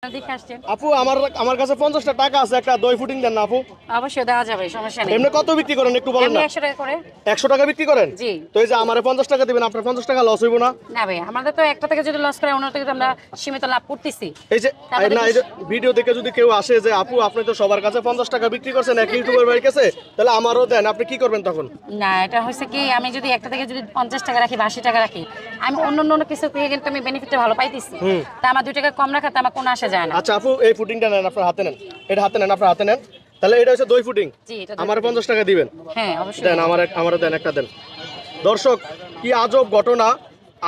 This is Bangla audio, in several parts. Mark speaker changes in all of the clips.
Speaker 1: আপু আমার কাছে 50টা টাকা আছে, একটা দই ফুটিং দেন না আপু?
Speaker 2: অবশ্যই দেওয়া যাবে, সমস্যা নেই।
Speaker 1: এমনি কত বিক্রি করেন একটু বলেন না?
Speaker 2: 100 টাকা করে।
Speaker 1: 100 টাকা বিক্রি করেন?
Speaker 2: জি।
Speaker 1: তো এই যে আমারে 50 টাকা দিবেন, আপনার 50 টাকা লস হইব না?
Speaker 2: না ভাই, আমাদের তো একটা থেকে যদি লস করে অন্য থেকে আমরা সীমিত লাভ করতেছি।
Speaker 1: এই যে না, এই যে ভিডিও দেখে যদি কেউ আসে যে আপু আপনি তো সবার কাছে 50 টাকা বিক্রি করছেন এক ইউটিউবার ভাইয়ের কাছে, তাহলে আমারও দেন, আপনি কি করবেন তখন?
Speaker 2: না, এটা হচ্ছে কি, আমি যদি একটা থেকে যদি 50 টাকা রাখি বা 80 টাকা রাখি, আমি অন্য কিছু থেকে কিন্তু আমি বেনিফিটটা ভালো পাইতেছি। তা আমার 2 টাকা কম রাখাতে আমার কোনো আসা যায় না।
Speaker 1: আচ্ছা আপু, এই ফুটিংটা নেন, আপনার হাতে নেন, এটা হাতে নেন, আপনার হাতে নেন। তাহলে এটা হচ্ছে দই ফুটিং।
Speaker 2: জি, এটা
Speaker 1: আমার 50 টাকা দিবেন?
Speaker 2: হ্যাঁ অবশ্যই
Speaker 1: দেন, আমারও দেন, একটা দেন। দর্শক, কি আজব ঘটনা,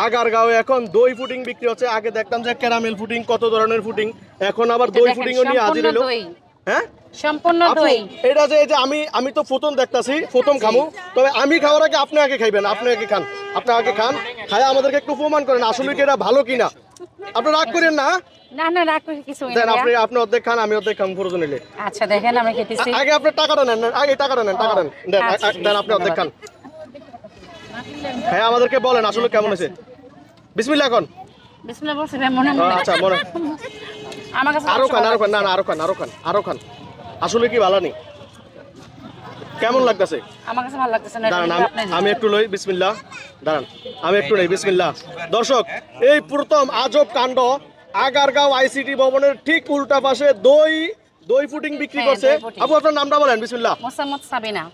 Speaker 1: আগারগাঁওয়ে এখন দই ফুটিং বিক্রি হচ্ছে। আগে দেখতাম যে ক্যারামেল ফুটিং, কত ধরনের ফুটিং, এখন আবার দই ফুটিংও নিয়ে হাজির হলো। হ্যাঁ,
Speaker 2: সম্পূর্ণ দই।
Speaker 1: এটা যে এই যে আমি তো প্রথম দেখতাছি, প্রথম খামু, তবে আমি খাওয়ার আগে আপনি আগে খাইবেন, আপনি আগে খান, আপনি আগে খান, খায় আমাদেরকে একটু প্রমাণ করেন আসলে কি এটা ভালো কিনা। আপনি রাগ করেন না?
Speaker 2: না না, রাগ করে কিছু
Speaker 1: দেন, আপনি অর্ধেক খান, আমি অর্ধেক খাম প্রয়োজন হলে।
Speaker 2: আচ্ছা দেখেন আমি খেতেছি।
Speaker 1: আগে আপনি টাকাটা নেন, আগে টাকাটা নেন, টাকাটা নেন, দেন আপনি অর্ধেক খান। হ্যাঁ, আমাদেরকে বলেন আসলে কেমন হয়েছে। বিসমিল্লাহ এখন।
Speaker 2: বিসমিল্লাহ বলছি ভাই, মনে মনে।
Speaker 1: আচ্ছা, মনে
Speaker 2: আমার কাছে
Speaker 1: আরো খান, না না, আরো খান। আসলে কি ভালো নেই? কেমন লাগতেছে?
Speaker 2: আমার কাছে ভালো লাগতেছে না।
Speaker 1: দাঁড়ান, আমি একটু লই, বিসমিল্লাহ। দাঁড়ান, আমি একটু লই, বিসমিল্লাহ। দর্শক, এই প্রথম আজব কাণ্ড, আগারগাঁও আইসিটি ভবনের ঠিক উল্টা পাশে দই ফুটিং বিক্রি করছে। আপু আপনার নামটা বলেন? বিসমিল্লাহ।
Speaker 2: মোসাম্মদ সাবিনা।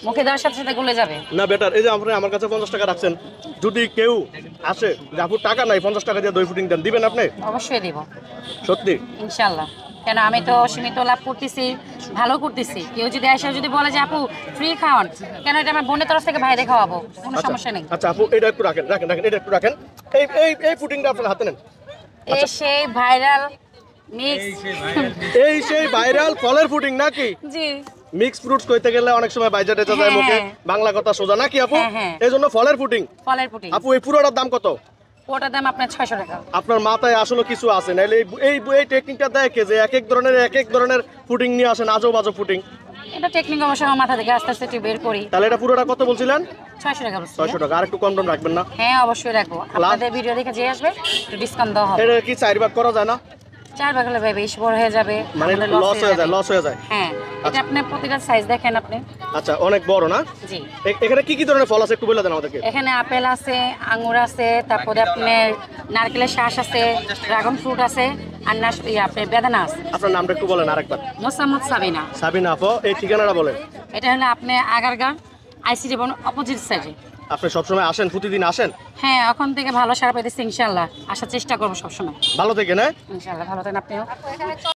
Speaker 2: মুখে দেওয়ার সাথে সাথে গলে যাবে
Speaker 1: না বেটার। এই যে আপনি আমার কাছে 50 টাকা রাখছেন, যদি কেউ আসে যে আপু টাকা নাই, 50 টাকা দিয়ে দই ফুটিং দেন, দিবেন আপনি?
Speaker 2: অবশ্যই দিব,
Speaker 1: সত্যি
Speaker 2: ইনশাআল্লাহ। কেন, আমি তো সীমিত লাভ করতেছি, ভালো করতেছি। কেউ যদি আসে যদি বলে যে আপু ফ্রি খাওয়ান, কেন, এটা আমার বোনের তরফ থেকে ভাইরে খাওয়াবো, কোনো সমস্যা নেই।
Speaker 1: আচ্ছা আপু, এটা একটু রাখেন, এটা একটু রাখেন। এই ফুটিংটা আপনার হাতে নেন।
Speaker 2: এই সেই ভাইরাল মিক্স,
Speaker 1: এই সেই ভাইরাল ফলের ফুটিং নাকি?
Speaker 2: জি।
Speaker 1: মিক্স ফ্রুটস কইতে গেলে অনেক সময় বাইজা টেজা যায় মুখে, বাংলা কথা সোজা নাকি আপু? এই জন্য ফলের ফুটিং।
Speaker 2: ফলের পুটিং।
Speaker 1: আপু, এই পুরোটার দাম কত?
Speaker 2: ওটার দাম আপনার 600 টাকা।
Speaker 1: আপনার মাথায় আসলে কিছু আছে নাইলে এই টেকনিকটা দেখে যে এক এক ধরনের ফুটিং নিয়ে আসেন, আজব আজব ফুটিং।
Speaker 2: এটা টেকনিক অবশ্য আমার মাথা থেকে আস্তে আস্তে বের করি।
Speaker 1: তাহলে এটা পুরোটা কত বলছিলেন?
Speaker 2: 600 টাকা বলছি।
Speaker 1: 600 টাকা। আর একটু কম দাম রাখবেন না?
Speaker 2: হ্যাঁ অবশ্যই রাখবো, আপনাদের ভিডিও দেখে যে আসবে একটু ডিসকাউন্ট দেওয়া হবে।
Speaker 1: এটা কি 4 ভাগ করা যায় না?
Speaker 2: 4 ভাগ হলে ভাই বেশি বড় হয়ে যাবে,
Speaker 1: মানে লস হয়ে যায়।
Speaker 2: হ্যাঁ, এটা আপনি প্রতিটা সাইজ দেখেন আপনি।
Speaker 1: আচ্ছা, অনেক বড় না?
Speaker 2: জি।
Speaker 1: এখানে কি ধরনের ফল আছে একটু বলে দেন আমাদেরকে।
Speaker 2: এখানে আপেল আছে, আঙ্গুর আছে, তারপরে আপনার নারকেলের শ্বাস আছে, ড্রাগন ফ্রুট আছে, আর আপনার বেদানা আছে।
Speaker 1: আপনার নামটা একটু বলেন আরেকবার।
Speaker 2: মোসাম্মদ সাবিনা।
Speaker 1: সাবিনা আপু, এই ঠিকানাটা বলেন।
Speaker 2: এটা হলো আপনি আগারগাঁও আইসিটি ভবন অপোজিট সাইডে।
Speaker 1: আপনি সবসময় আসেন? প্রতিদিন আসেন?
Speaker 2: হ্যাঁ, এখন থেকে ভালো সারা পাইতেছি, ইনশাআল্লাহ আসার চেষ্টা করবো সবসময়।
Speaker 1: ভালো থেকে না?
Speaker 2: ইনশাআল্লাহ ভালো থাকেন আপনিও।